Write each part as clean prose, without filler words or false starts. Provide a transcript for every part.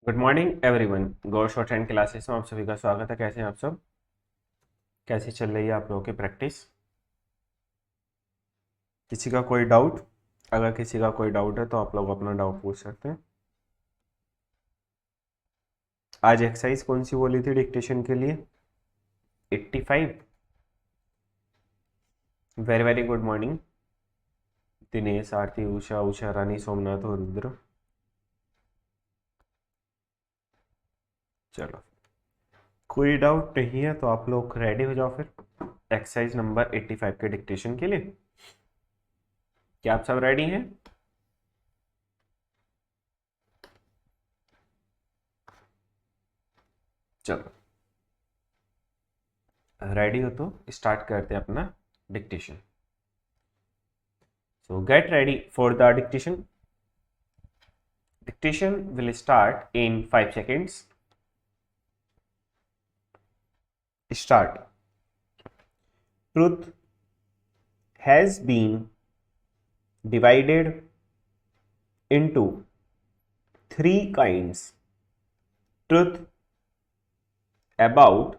Good morning everyone. Gaur shorthand classes में आप सभी का स्वागत है। कैसे हैं आप सब? कैसी चल रही है आप लोगों की प्रैक्टिस? किसी का कोई डाउट? अगर किसी का कोई डाउट है तो आप लोग अपना डाउट पूछ सकते हैं। आज एक्सरसाइज कौन सी बोली थी डिक्टेशन के लिए? 85। Very very good morning Dinesh, Aarti, Usha, Usha Rani, Somnath और रुद्र। चलो, कोई डाउट नहीं है तो आप लोग रेडी हो जाओ फिर एक्सरसाइज नंबर 85 के डिक्टेशन के लिए। क्या आप सब रेडी हैं? चलो, रेडी हो तो स्टार्ट करते हैं अपना dictation. So get ready for the dictation. Dictation will start in 5 seconds. Start. Truth has been divided into three kinds. Truth about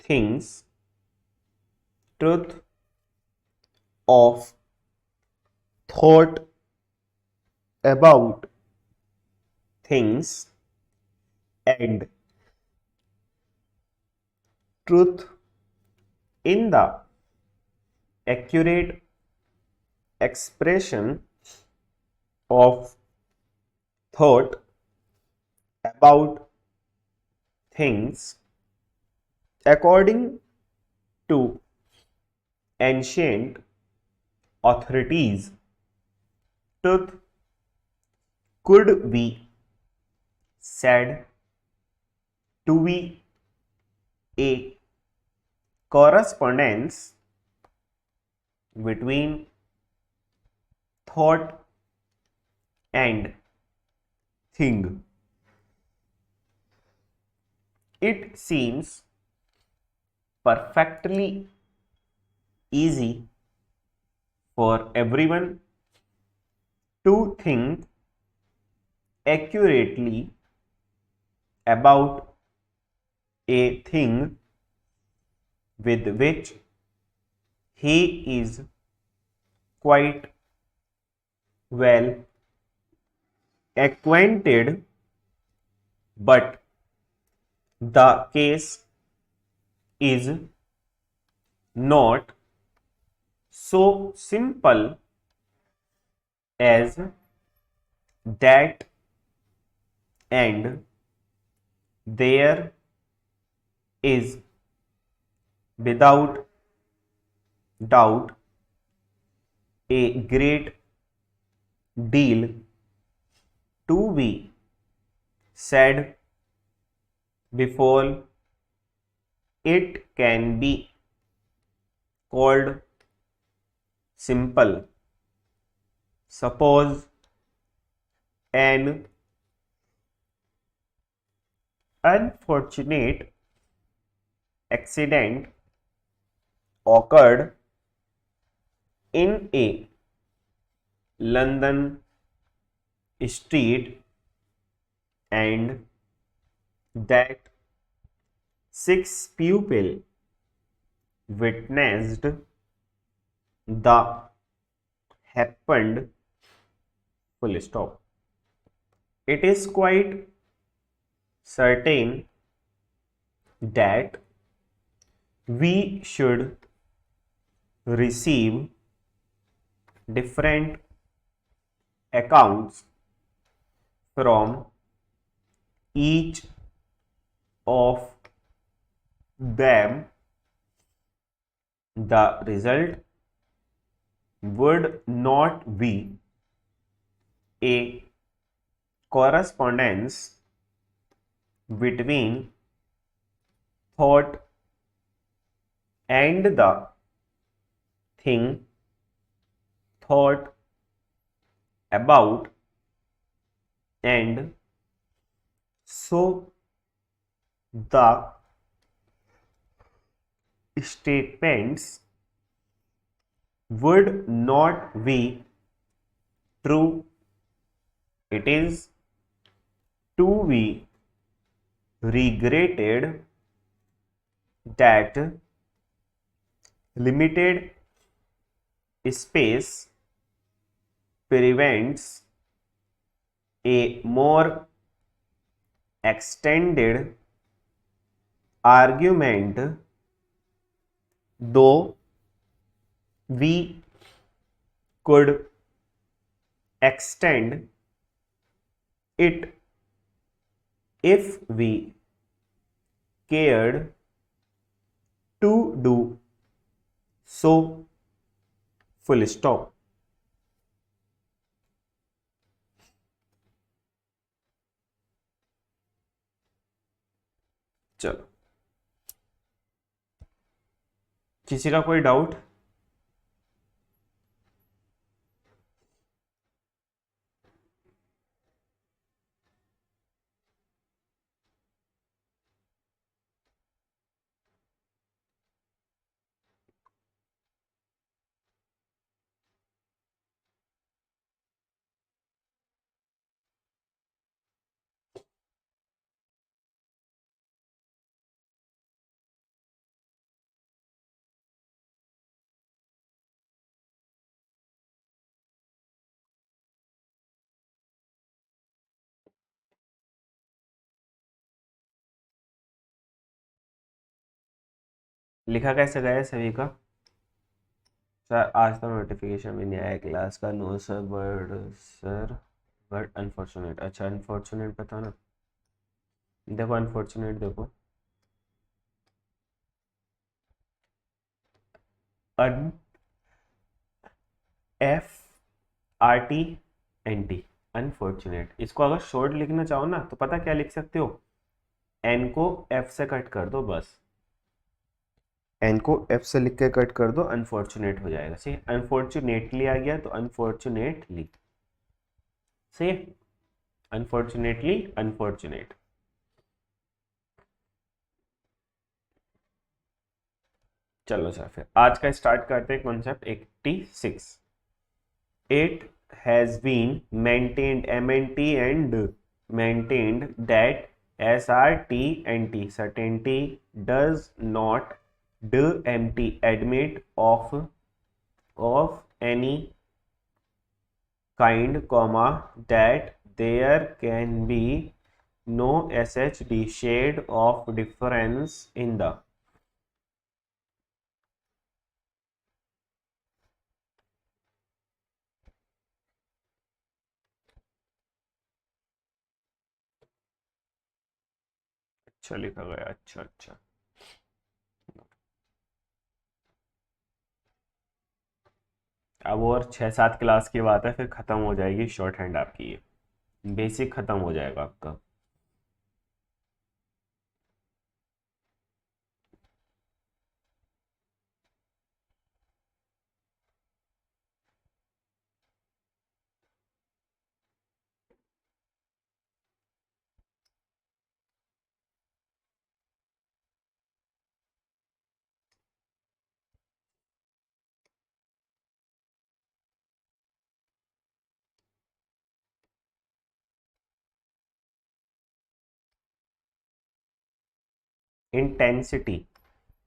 things, truth of thought about things, and truth in the accurate expression of thought about things according to ancient authorities. Truth could be said to be a correspondence between thought and thing. It seems perfectly easy for everyone to think accurately about a thing with which he is quite well acquainted, but the case is not so simple as that, and there is without doubt a great deal to be said before it can be called simple. Suppose an unfortunate accident occurred in a London street and that six people witnessed the happened. Full stop. It is quite certain that we should receive different accounts from each of them. The result would not be a correspondence between thought and the thing thought about, and so the statements would not be true. It is to be regretted that limited space prevents a more extended argument, though we could extend it if we cared to do so, full stop. चलो, किसी का कोई doubt? लिखा कैसे गया है सभी का? सर आज तो नोटिफिकेशन भी नहीं आया क्लास का। No sir, but unfortunate. अच्छा, अनफॉर्चुनेट बताओ ना। देखो अनफॉर्चुनेट, देखो un F R T N T, unfortunate. इसको अगर शॉर्ट लिखना चाहो ना तो पता क्या लिख सकते हो? एन को एफ से कट कर दो, बस एन को एफ से लिख के कट कर दो, अनफॉर्चुनेट हो जाएगा। सही, अनफॉर्चुनेटली आ गया तो अनफॉर्चुनेटली। सही, अनफॉर्चुनेटली, अनफॉर्चुनेट। चलो सर, फिर आज का स्टार्ट करते हैं concept 86। It has been maintained, M N T and maintained, that S R T N T certainty does not D M T admit of any kind, comma, that there can be no shd shade of difference in the अच्छा लिखा गया, अच्छा अच्छा। अब और 6-7 class की बात है, फिर खत्म हो जाएगी शॉर्ट हैंड आपकी, ये बेसिक खत्म हो जाएगा आपका। इंटेंसिटी,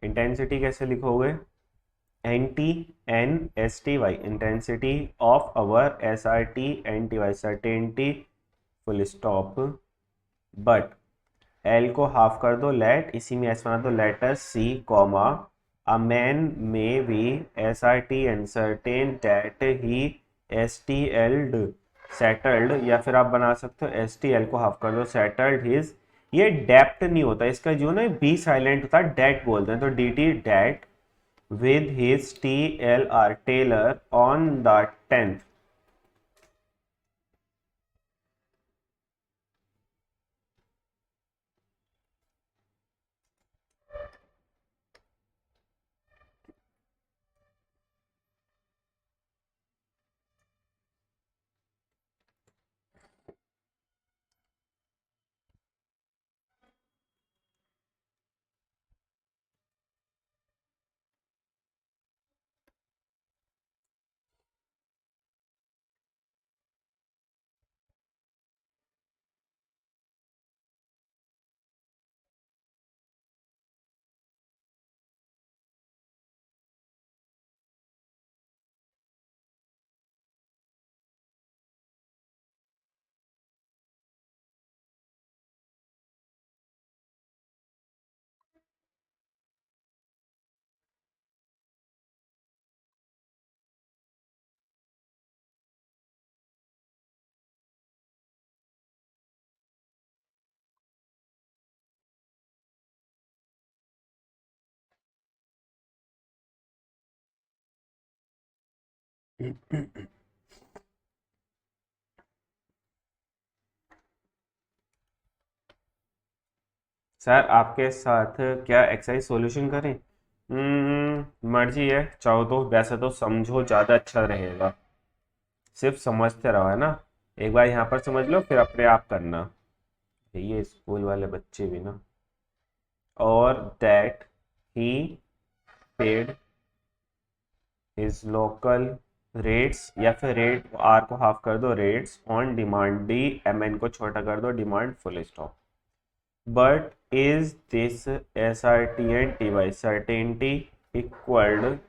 इंटेंसिटी कैसे लिखोगे? N T N S T Y, intensity of our S R T N T Y certainty, full stop. But L को हाफ कर दो, लेट इसी में एस बना दो, letter C comma, a man may be S R T uncertain that he S T eld settled, या फिर आप बना सकते हो एस टी एल को हाफ कर दो, सेटल्ड हिज। ये डेप्ट नहीं होता इसका, जो ना बी साइलेंट होता है, डेट बोलते हैं, तो D T date with his TLR Taylor on the 10th। Sir आपके साथ क्या एक्सरसाइज सॉल्यूशन करें? मर्जी है, चाहो तो। वैसे तो समझो ज़्यादा अच्छा रहेगा, सिर्फ समझते रहो, है ना। एक बार यहाँ पर समझ लो, फिर अपने आप करना। ये स्कूल वाले बच्चे भी ना। और that he paid his local rates, या फिर रेट आर को हाफ कर दो, rates on demand, D M N को छोटा कर दो, demand full stop. But is this certainty by certainty equaled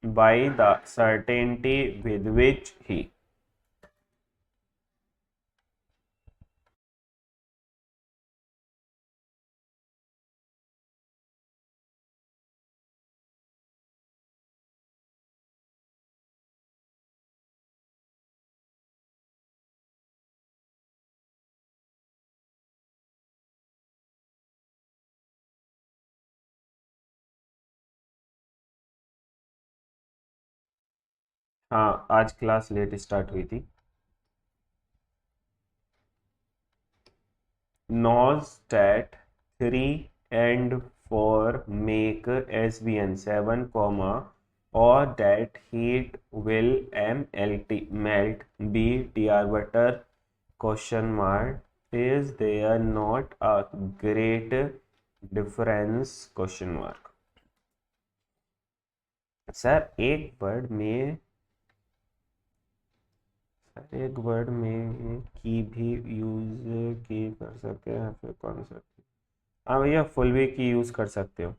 by the certainty with which he? हाँ, आज क्लास लेट स्टार्ट हुई थी। Knows that 3 and 4 make SBN 7, or that heat will melt B dr butter question mark, is there not a great difference question mark? Sir एक word में की भी use की कर सकते हैं, फिर कौन सा? हाँ भैया, फुल भी की यूज कर सकते हो।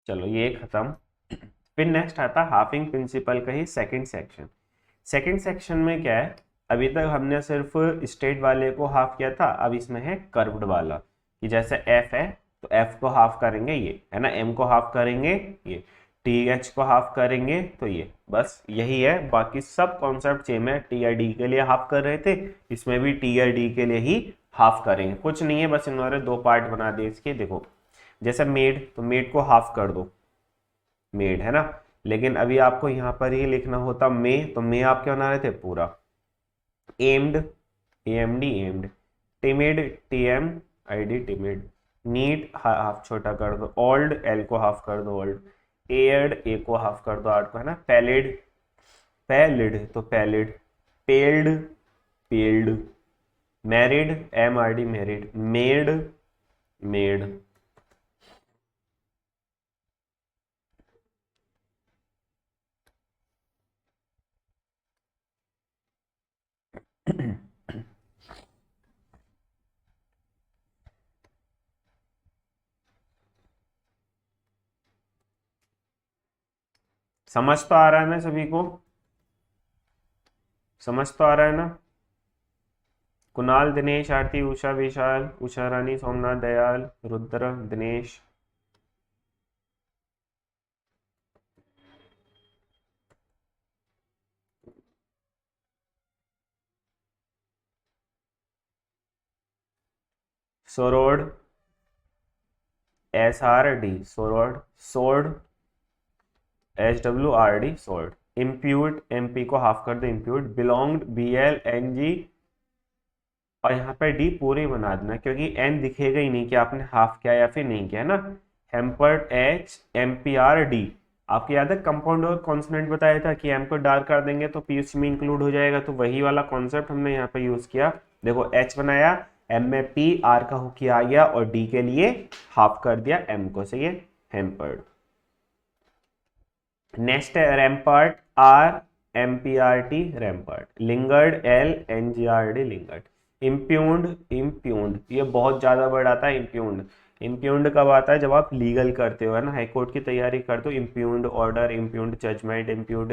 चलो ये खत्म। फिर नेक्स्ट आता है हाफिंग प्रिंसिपल का ही सेकंड सेक्शन। सेकंड सेक्शन में क्या है, अभी तक हमने सिर्फ स्ट्रेट वाले को हाफ किया था, अब इसमें है कर्व्ड वाला। कि जैसे एफ है तो एफ को हाफ करेंगे ये, है ना, एम को हाफ करेंगे ये, टी एच को हाफ करेंगे तो ये, बस यही है। बाकी सब कॉन्सेप्ट सेम है। टी आर डी के लिए हाफ कर रहे थे, इसमें भी टी आर डी के लिए ही हाफ करेंगे। कुछ नहीं है, बस इन्होंने दो पार्ट बना दिए इसके। देखो जैसे मेड, तो मेड को हाफ कर दो, मेड, है ना। लेकिन अभी आपको यहाँ पर ही लिखना होता मे, तो मे आप क्या बना रहे थे पूरा। Aimed, AMD aimed, timid, TM ID timid, need half छोटा कर दो, ओल्ड एल को हाफ कर दो ओल्ड, एयर्ड ए को हाफ कर दो आर्ट को, है ना। पैलिड, पैलिड तो pallid, paled, paled, married M R D married, made, made. समझ तो आ रहा है ना सभी को? समझ तो आ रहा है ना? Kunal, Dinesh, Aarti, Usha, Vishal, Usha Rani, Somnath, Dayal, Rudra, Dinesh. Soared, S R D soared, sword, H W R D sword, impute, M P को हाफ कर दो impute, belonged, B L N G, और यहाँ पे डी पूरे बना देना क्योंकि एन दिखेगा ही नहीं कि आपने हाफ किया या फिर नहीं किया, है ना। Hampered, H M P R D. आपको याद है कंपाउंड और कॉन्सोनेंट बताया था कि एम को डार्क कर देंगे तो पी उसी में इंक्लूड हो जाएगा, तो वही वाला कॉन्सेप्ट हमने यहाँ पे यूज किया। देखो एच बनाया, एम में पी, आर का हुक किया आ गया, और डी के लिए हाफ कर दिया एम को, सही है, हेम्पर्ड। नेक्स्ट है rampart, R MPRT rampart, lingered LNGRD lingered, impugned impugned, ये बहुत ज्यादा वर्ड आता है इम्प्यून्ड। इम्प्यून्ड कब आता है? जब आप लीगल करते हो, है ना, हाईकोर्ट की तैयारी करते हो, impugned order, impugned judgment, impugned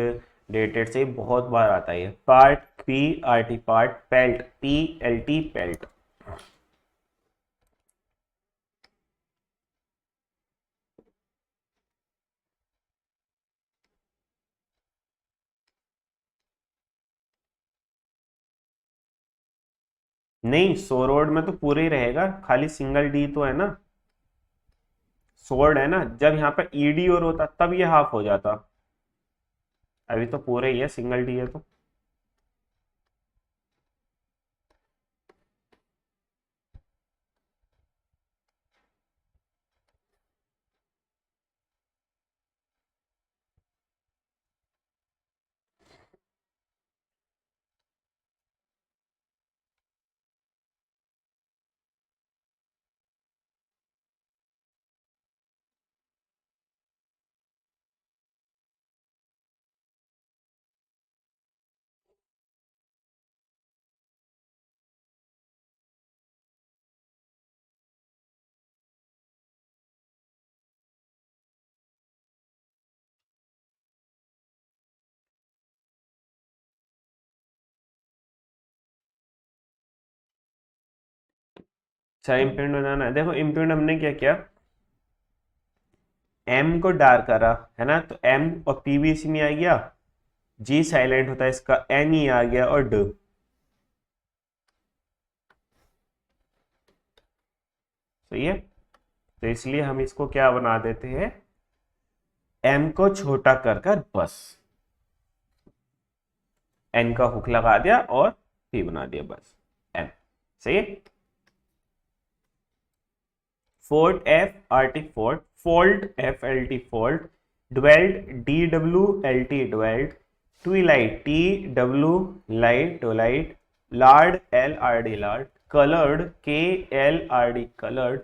dated, से बहुत बार आता है। Part PRT part, pelt PLT pelt. नहीं, सोरोड में तो पूरे ही रहेगा, खाली सिंगल डी तो है ना, सोर्ड है ना। जब यहाँ पर ईडी और होता तब ये हाफ हो जाता, अभी तो पूरे ही है, सिंगल डी है तो। अच्छा, इम्प्रिंट बनाना है, देखो इम्प्रिंट हमने क्या किया, एम को डार्क करा, है ना, तो एम और पी भी इसी में आ गया, जी साइलेंट होता है इसका, एन ही आ गया, और ड, सही है। तो इसलिए हम इसको क्या बना देते हैं, एम को छोटा कर कर बस एन का हुक लगा दिया और पी बना दिया, बस एम, सही है। Fort FRT fort, fault FLT fault, dwelt DWLT dwelt, twilight TW light twilight, lard LRD lard, coloured KLRD coloured,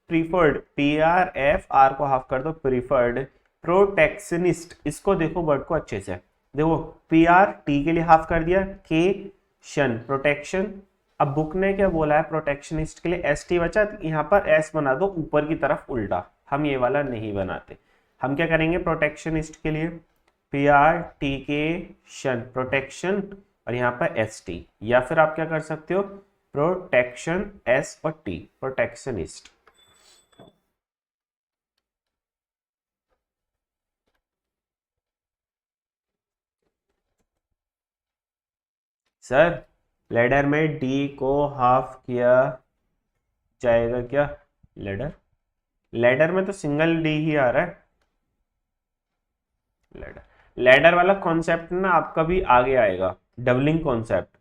preferred PRF, R को हाफ कर दो, प्रीफर्ड, प्रोटेक्शनिस्ट, इसको देखो वर्ड को अच्छे से, देखो PRT के लिए हाफ कर दिया, के शन प्रोटेक्शन। अब बुक ने क्या बोला है, प्रोटेक्शनिस्ट के लिए ST बचा, तो यहाँ पर S बना दो ऊपर की तरफ उल्टा, हम ये वाला नहीं बनाते। हम क्या करेंगे प्रोटेक्शनिस्ट के लिए, PRT के शन प्रोटेक्शन, और यहाँ पर ST, या फिर आप क्या कर सकते हो, प्रोटेक्शन S और T, प्रोटेक्शनिस्ट। सर लेडर में डी को हाफ किया जाएगा क्या, लेडर, लेडर में तो सिंगल डी ही आ रहा है, लेडर, लेडर वाला कॉन्सेप्ट ना आपका भी आगे आएगा, डबलिंग कॉन्सेप्ट,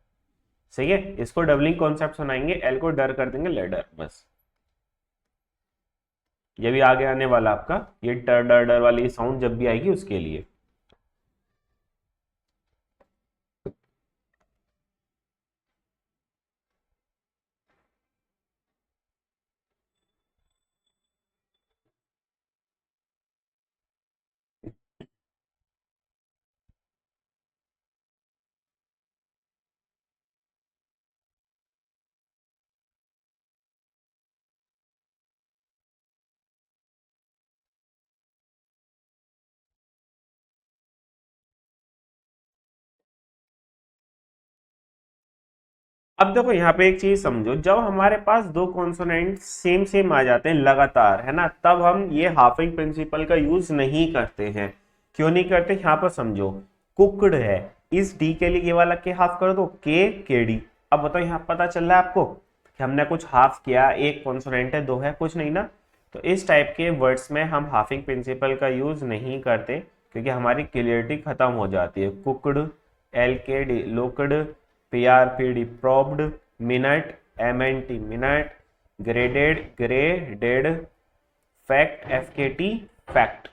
सही है, इसको डबलिंग कॉन्सेप्ट सुनाएंगे, एल को डर कर देंगे लेडर, बस ये भी आगे आने वाला आपका, ये डर डर डर वाली साउंड जब भी आएगी उसके लिए। अब देखो यहाँ पे एक चीज समझो, जब हमारे पास दो कॉन्सोनेंट सेम सेम आ जाते हैं लगातार, है ना, तब हम ये हाफिंग प्रिंसिपल का यूज नहीं करते हैं। क्यों नहीं करते, यहाँ पर समझो, कुकड है, इस डी के लिए ये वाला के हाफ कर दो, के डी। अब बताओ यहाँ पता चल रहा है आपको कि हमने कुछ हाफ किया, एक कॉन्सोनेंट है, दो है, कुछ नहीं ना। तो इस टाइप के वर्ड्स में हम हाफिंग प्रिंसिपल का यूज नहीं करते, क्योंकि हमारी क्लियरिटी खत्म हो जाती है। Cooked LKD लोकड, PRPD probed, minute MNT minute, graded graded, fact FKT fact,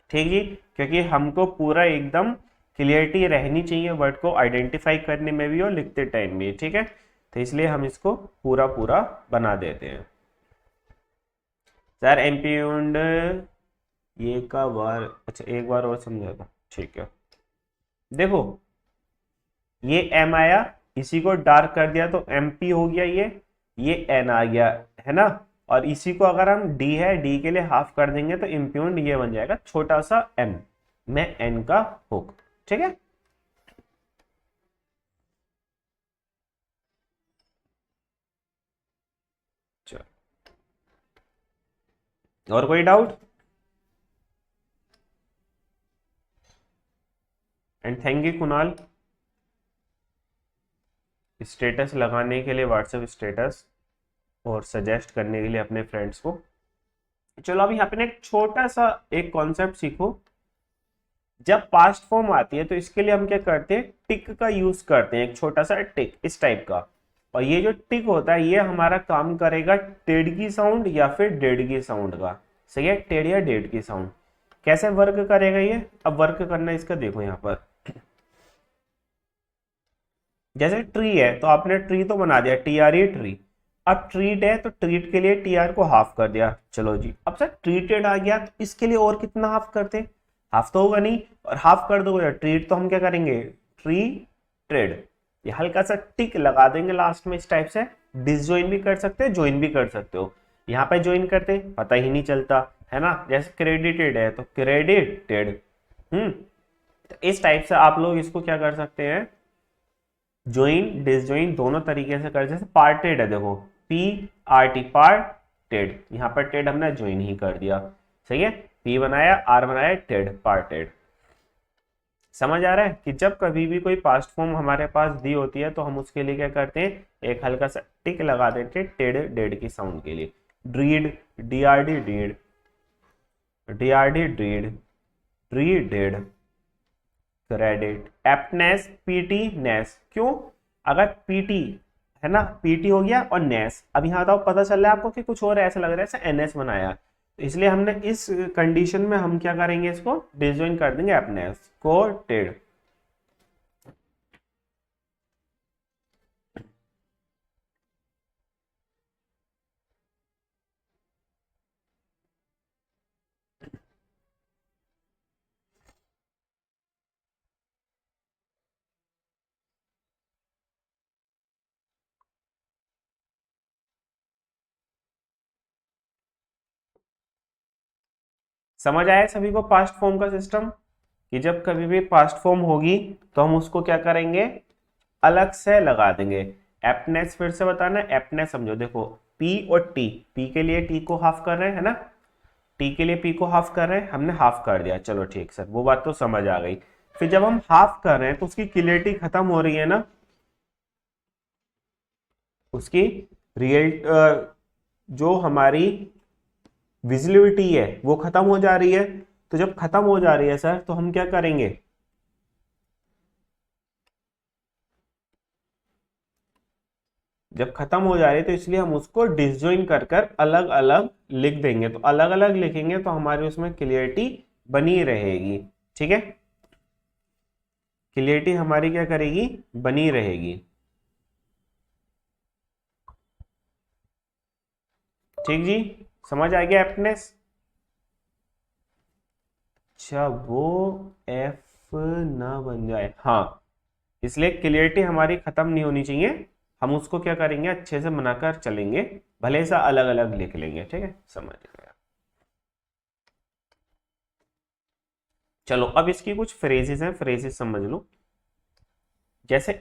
ठीक जी, क्योंकि हमको पूरा एकदम क्लियरिटी रहनी चाहिए वर्ड को आइडेंटिफाई करने में भी और लिखते टाइम भी, ठीक है, तो इसलिए हम इसको पूरा पूरा बना देते हैं। सर इम्प्यून्ड ये का बार, अच्छा एक बार और समझा था, ठीक है। देखो ये एम आया, इसी को डार्क कर दिया तो एम पी हो गया, ये एन आ गया, है ना। और इसी को अगर हम डी है, डी के लिए हाफ कर देंगे तो इम्प्यून्ड ये बन जाएगा छोटा सा एम में एन का हुक। ठीक है, चलो और कोई doubt? And thank you Kunal status लगाने के लिए, व्हाट्सएप स्टेटस और सजेस्ट करने के लिए अपने फ्रेंड्स को। चलो अब यहाँ पे ना एक छोटा सा एक कॉन्सेप्ट सीखो। जब पास्ट फॉर्म आती है तो इसके लिए हम क्या करते हैं, टिक का यूज करते हैं, एक छोटा सा टिक इस टाइप का। और ये जो टिक होता है ये हमारा काम करेगा टेड की साउंड या फिर डेड की साउंड का। सही है, टेड या डेड की साउंड। कैसे वर्क करेगा ये, अब वर्क करना इसका देखो यहाँ पर। जैसे ट्री है तो आपने ट्री तो बना दिया, टी आर ई ट्री। अब ट्रीट है तो ट्रीट के लिए टी आर को हाफ कर दिया, चलो जी। अब सर ट्रीटेड आ गया तो इसके लिए और कितना हाफ करते, हाफ तो होगा नहीं, और हाफ कर दोगे ट्रीट तो हम क्या करेंगे, ट्री ट्रेड। ये हल्का सा टिक लगा देंगे लास्ट में इस टाइप से। डिसजॉइन भी कर सकते हो, ज्वाइन भी कर सकते हो। यहाँ पे ज्वाइन करते पता ही नहीं चलता, है ना। जैसे क्रेडिटेड है तो क्रेडिटेड। तो इस टाइप से आप लोग इसको क्या कर सकते हैं, ज्वाइन डिसज्वाइन दोनों तरीके से कर। जैसे पार्टेड है देखो, पी आर टी पार्टेड, यहाँ पर टेड हमने ज्वाइन ही कर दिया। सही है, पी बनाया आर बनाया टेड पार्टेड। समझ आ रहा है कि जब कभी भी कोई पास्ट फॉर्म हमारे पास दी होती है तो हम उसके लिए क्या करते हैं, एक हल्का सा टिक लगा देते हैं टेड डेड की साउंड के लिए। Dread, D R D deed, D R D dread, dreaded, credit, aptness, PT ness. क्यों, अगर पीटी है ना, पीटी हो गया और नेस, अब यहाँ तो पता चल रहा है आपको कि कुछ और ऐसा लग रहा है ऐसा एनएस बनाया, तो इसलिए हमने इस कंडीशन में हम क्या करेंगे, इसको डिसजॉइन कर देंगे एप्टनेस को टेड। समझ आया सभी को पास्ट फॉर्म का सिस्टम, कि जब कभी भी पास्ट फॉर्म होगी तो हम उसको क्या करेंगे, अलग से लगा देंगे। एप्टनेस फिर से बताना, एप्टनेस समझो, देखो पी और टी, पी के लिए टी को हाफ कर रहे हैं, है ना। टी के लिए पी को हाफ कर रहे हैं, हमने हाफ कर दिया, चलो ठीक सर, वो बात तो समझ आ गई। फिर जब हम हाफ कर रहे हैं तो उसकी क्लियरिटी खत्म हो रही है ना, उसकी रियल जो हमारी विजिबिलिटी है वो खत्म हो जा रही है। तो जब खत्म हो जा रही है सर तो हम क्या करेंगे, जब खत्म हो जा रही है तो इसलिए हम उसको डिसजॉइन कर कर अलग अलग लिख देंगे। तो अलग अलग लिखेंगे तो हमारी उसमें क्लियरिटी बनी रहेगी। ठीक है, क्लियरिटी हमारी क्या करेगी, बनी रहेगी। ठीक जी, समझ आ गया एप्टनेस। अच्छा वो एफ ना बन जाए, हाँ, इसलिए क्लियरिटी हमारी खत्म नहीं होनी चाहिए। हम उसको क्या करेंगे, अच्छे से बनाकर चलेंगे, भले सा अलग अलग लिख लेंगे। ठीक है, समझ गया। चलो अब इसकी कुछ फ्रेजेस हैं, फ्रेजेस समझ लो। जैसे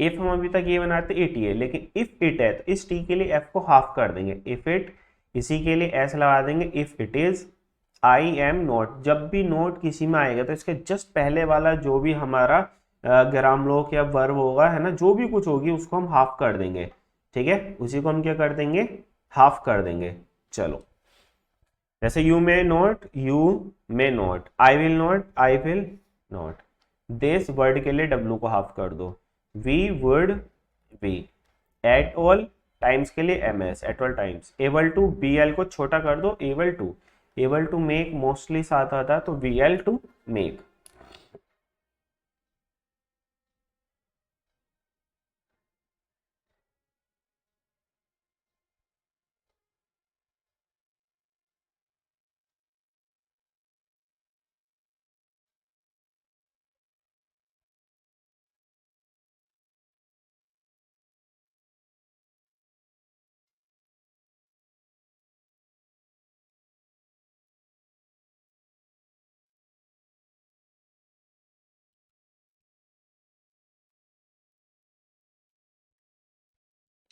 इफ हम अभी तक ये बनाते इट ये, लेकिन इफ इट है तो इस टी के लिए एफ को हाफ कर देंगे, इफ इट, इसी के लिए एस लगा देंगे, if it is I am note. जब भी नोट किसी में आएगा तो इसके जस्ट पहले वाला जो भी हमारा ग्राम लोक या वर्ब होगा, है ना, जो भी कुछ होगी उसको हम हाफ कर देंगे। ठीक है, उसी को हम क्या कर देंगे, हाफ कर देंगे। चलो जैसे you may note, you may note, I will note, I will note. This word के लिए डब्लू को हाफ कर दो, we would we. At all times के लिए M S, at all times. Able to, B L को छोटा कर दो, able to. Able to make mostly साथ आता है तो वी एल टू मेक।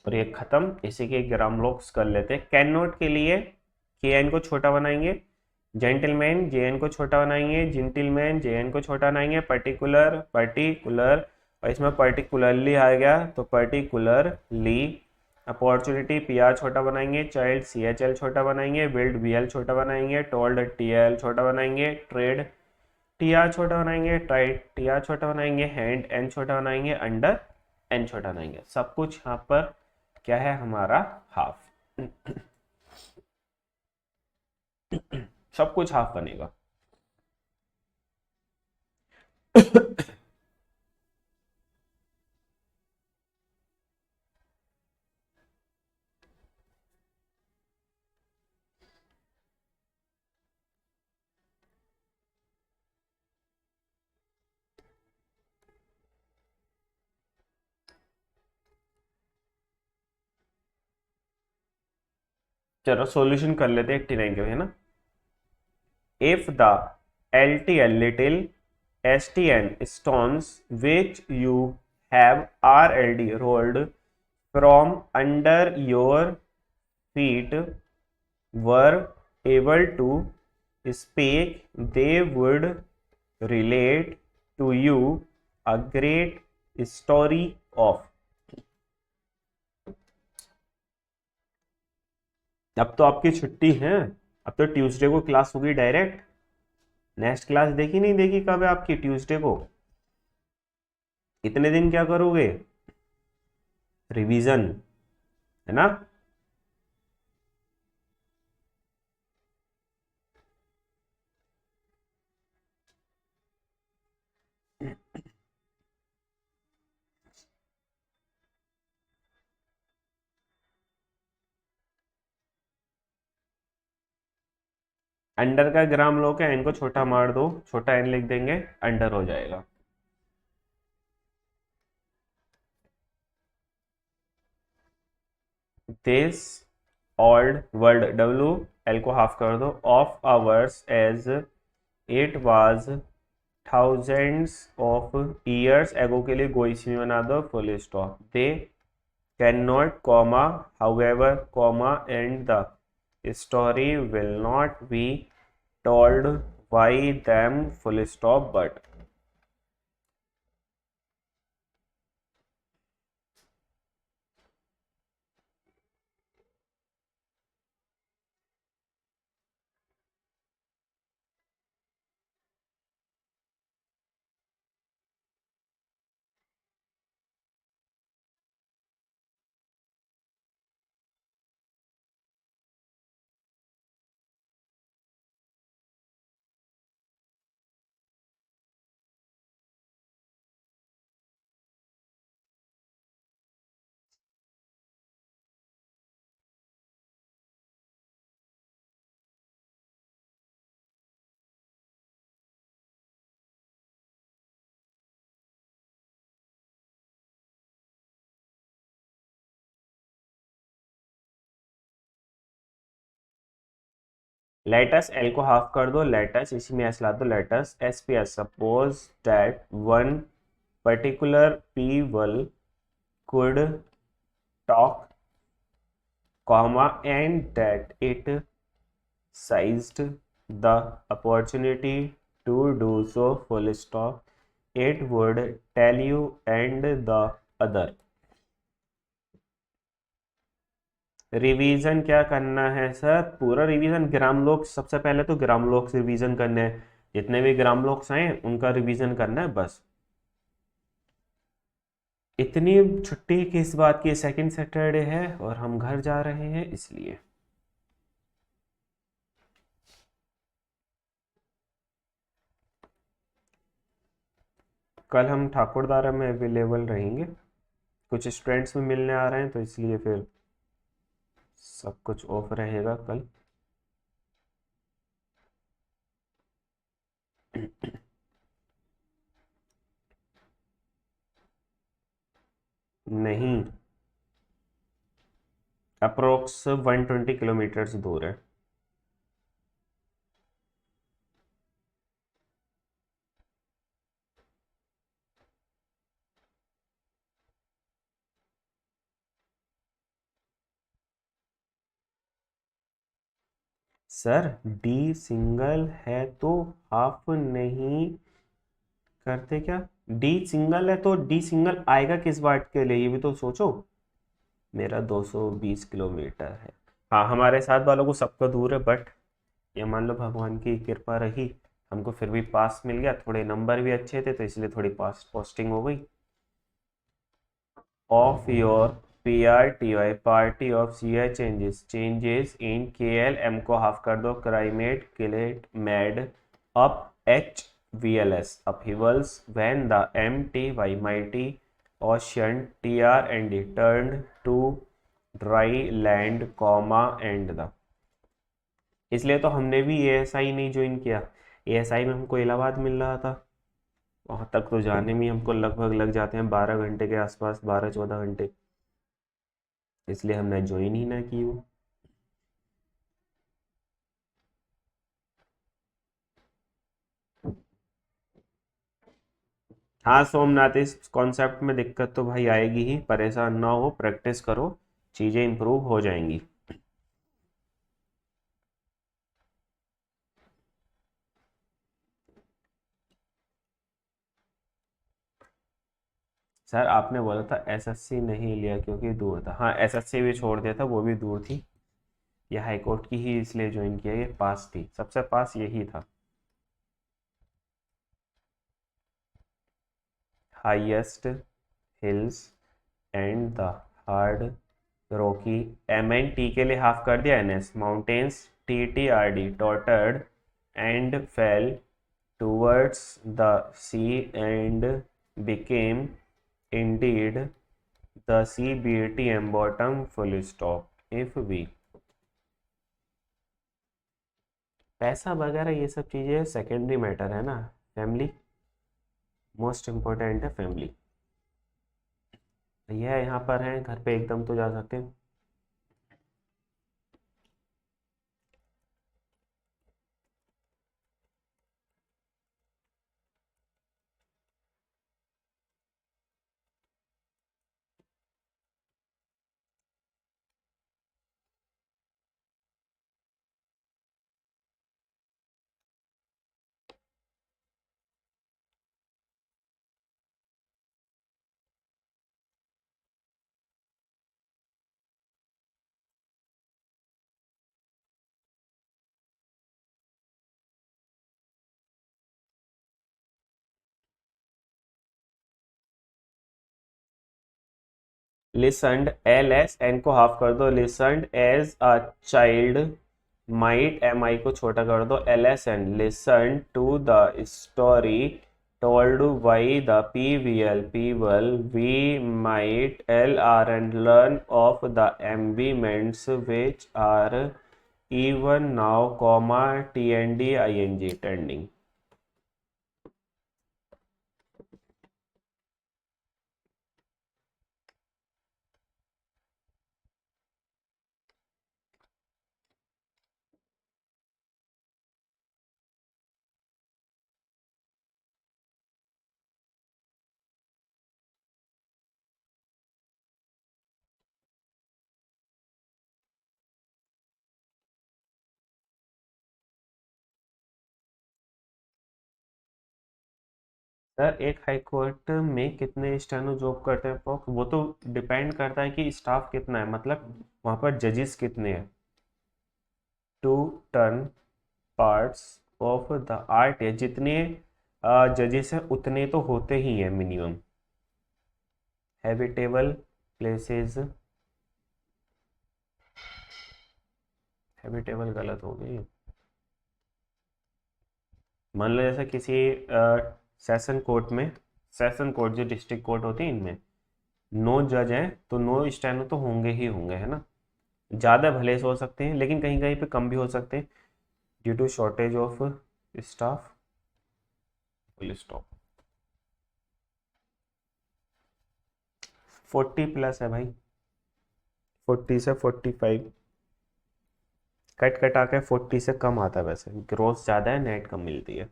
और ये खत्म। इसी के ग्राम लोक्स कर लेते हैं। कैन नॉट के लिए के एन को छोटा बनाएंगे, जेंटलमैन जे एन को छोटा बनाएंगे, जेंटलमैन जे एन को छोटा बनाएंगे, पर्टिकुलर पर्टिकुलर, और इसमें पर्टिकुलरली आ गया तो पर्टिकुलरली, अपॉर्चुनिटी पी आर छोटा बनाएंगे, चाइल्ड सी एच एल छोटा बनाएंगे, बिल्ड बी एल छोटा बनाएंगे, टोल्ड टी एल छोटा बनाएंगे, ट्रेड टी आर छोटा बनाएंगे, टाइट टी आर छोटा बनाएंगे, हैंड एन छोटा बनाएंगे, अंडर एन छोटा बनाएंगे। सब कुछ यहाँ पर क्या है हमारा हाफ। सब कुछ हाफ बनेगा। चलो सॉल्यूशन कर लेते हैं 89 के, है ना। If the L T L little S T N stones which you have already rolled from under your feet were able to speak, they would relate to you a great story of। अब तो आपकी छुट्टी है, अब तो Tuesday को class होगी direct. Next class देखी नहीं देखी कब है आपकी? ट्यूसडे को। इतने दिन क्या करोगे? रिवीजन, है ना। अंडर का ग्राम लो के एन को छोटा मार दो, छोटा एन लिख देंगे, अंडर हो जाएगा। This old world, W L को हाफ कर दो, of hours as it was thousands of years ago के लिए गोइसी में बना दो full stop. They cannot comma however comma and the story will not be told by them full stop but। Let us L को half कर दो, let us इसी में एस ला दो, let us S P S suppose that one particular people could talk comma and that it seized the opportunity to do so full stop it would tell you and the other। Revision क्या करना है sir? पूरा revision ग्राम लोक, सबसे पहले तो ग्राम लोक revision करने हैं, जितने भी ग्राम लोक्स आए उनका रिवीजन करना है बस। इतनी छुट्टी किस बात की? सेकंड सैटरडे है और हम घर जा रहे हैं इसलिए। कल हम ठाकुरद्वारा में अवेलेबल रहेंगे, कुछ स्टूडेंट्स भी मिलने आ रहे हैं तो इसलिए फिर सब कुछ ऑफ रहेगा कल। नहीं, अप्रोक्स 120 किलोमीटर्स दूर है। सर डी सिंगल है तो हाफ नहीं करते क्या? डी सिंगल है तो डी सिंगल आएगा किस वाट के लिए, ये भी तो सोचो। मेरा 220 किलोमीटर है। हाँ, हमारे साथ वालों को सबको दूर है, बट ये मान लो भगवान की कृपा रही, हमको फिर भी पास मिल गया, थोड़े नंबर भी अच्छे थे तो इसलिए थोड़ी पास पोस्टिंग हो गई। Of your PRTY party of CI changes in KL M को हाफ कर दो, क्राइमेट किलेट mad up HVLS upheavals when the MTY mighty ocean TR&D turned to dry land, and the। इसलिए तो हमने भी ASI नहीं ज्वाइन किया। ASI में हमको इलाहाबाद मिल रहा था, वहाँ तक तो जाने में हमको लगभग लग जाते हैं 12 घंटे के आसपास, 12-14 घंटे, इसलिए हमने ज्वाइन ही ना की वो। हाँ सोमनाथ, इस कॉन्सेप्ट में दिक्कत तो भाई आएगी ही, परेशान ना हो, प्रैक्टिस करो, चीज़ें इंप्रूव हो जाएंगी। सर आपने बोला था SSC नहीं लिया क्योंकि दूर था। हाँ, SSC भी छोड़ दिया था, वो भी दूर थी। ये हाई कोर्ट की ही इसलिए ज्वाइन किया, ये पास थी, सबसे पास यही था। Highest hills and the hard rocky, MNT के लिए हाफ कर दिया NS, mountains TTRD tottered and fell towards the sea and became indeed the CBTM bottom full stop if we। पैसा वगैरह ये सब चीज़ें सेकेंडरी मैटर है ना, फैमिली मोस्ट इम्पोर्टेंट है, फैमिली। भैया यहाँ पर हैं घर पे, एकदम तो जा सकते हैं। लिसनड LS N को हाफ कर दो, listened as a child might MI को छोटा कर दो, LSN listen to the story told by the PVL people, we might LR and learn of the embodiments which are even now, TND ING trending। Sir एक high court में कितने steno job करते हैं pock, वो तो depend करता है कि स्टाफ कितना है, मतलब वहाँ पर जजेस कितने हैं। Two turn parts of the art है, जितने जजेस हैं उतने तो होते ही हैं मिनिमम। हैबिटेबल प्लेसेस, हैबिटेबल गलत हो गई। मान लो जैसे किसी सेशन कोर्ट में, सेशन कोर्ट जो डिस्ट्रिक्ट कोर्ट होती है, इनमें 9 जज हैं तो 9 स्टेनो तो होंगे ही होंगे, है ना। ज़्यादा भले से हो सकते हैं लेकिन कहीं कहीं पे कम भी हो सकते हैं due to shortage of staff. Full stop. 40+ है भाई, 40 से 45, कट कटा के 40 से कम आता है, वैसे ग्रोथ ज़्यादा है, नेट कम मिलती है।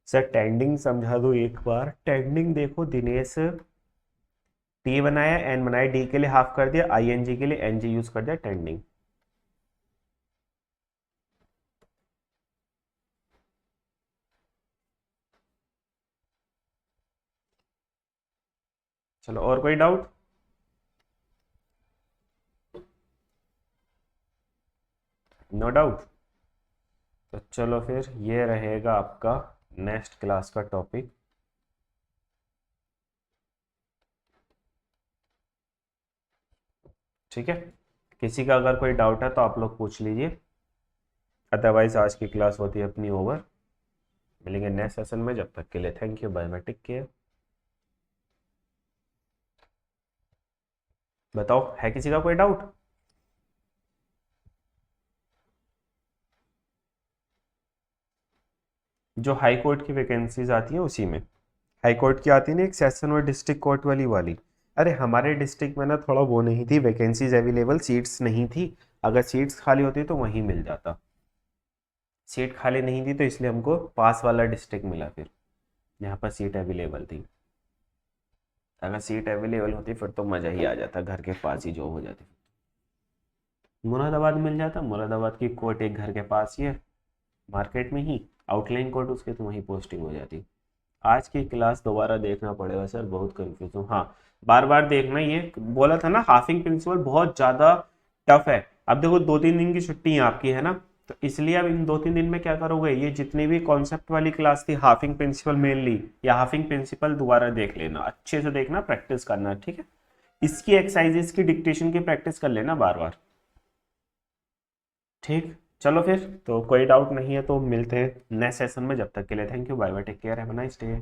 सर टेंडिंग समझा दो एक बार, टेंडिंग देखो दिनेश, T बनाया, N बनाया, D के लिए हाफ कर दिया, ING के लिए NG यूज कर दिया, टेंडिंग। चलो, और कोई डाउट? No doubt. तो चलो फिर ये रहेगा आपका नेक्स्ट क्लास का टॉपिक। ठीक है, किसी का अगर कोई डाउट है तो आप लोग पूछ लीजिए, अदरवाइज आज की क्लास होती है अपनी ओवर। मिलेंगे नेक्स्ट सेशन में, जब तक के लिए thank you, bye bye, take care. बताओ, है किसी का कोई डाउट? जो हाई कोर्ट की वैकेंसीज आती है उसी में, हाई कोर्ट की आती है ना एक सेशन और डिस्ट्रिक्ट कोर्ट वाली। अरे हमारे डिस्ट्रिक्ट में ना थोड़ा वो नहीं थी, वैकेंसीज अवेलेबल, सीट्स नहीं थी। अगर सीट्स खाली होती तो वहीं मिल जाता, सीट खाली नहीं थी तो इसलिए हमको पास वाला डिस्ट्रिक्ट मिला फिर, यहाँ पर सीट अवेलेबल थी। अगर सीट अवेलेबल होती फिर तो मज़ा ही आ जाता, घर के पास ही जॉब हो जाती। मुरादाबाद मिल जाता, मुरादाबाद की कोर्ट एक घर के पास ही है, मार्केट में ही, आउटलाइन कोर्ट उसके, तो वहीं पोस्टिंग हो जाती। आज की क्लास दोबारा देखना पड़ेगा सर, बहुत कंफ्यूज हूँ। हाँ, बार बार देखना, ये बोला था ना हाफिंग प्रिंसिपल बहुत ज़्यादा टफ है। अब देखो 2-3 दिन की छुट्टी है आपकी, है ना, तो इसलिए अब इन 2-3 दिन में क्या करोगे, ये जितनी भी कॉन्सेप्ट वाली क्लास थी हाफिंग प्रिंसिपल मेनली, या हाफिंग प्रिंसिपल दोबारा देख लेना, अच्छे से देखना, प्रैक्टिस करना, ठीक है। इसकी एक्सरसाइजेस की डिक्टेशन की प्रैक्टिस कर लेना बार बार, ठीक। चलो फिर, तो कोई डाउट नहीं है तो मिलते हैं नेक्स्ट सेशन में, जब तक के लिए thank you, bye bye, take care, have a nice day.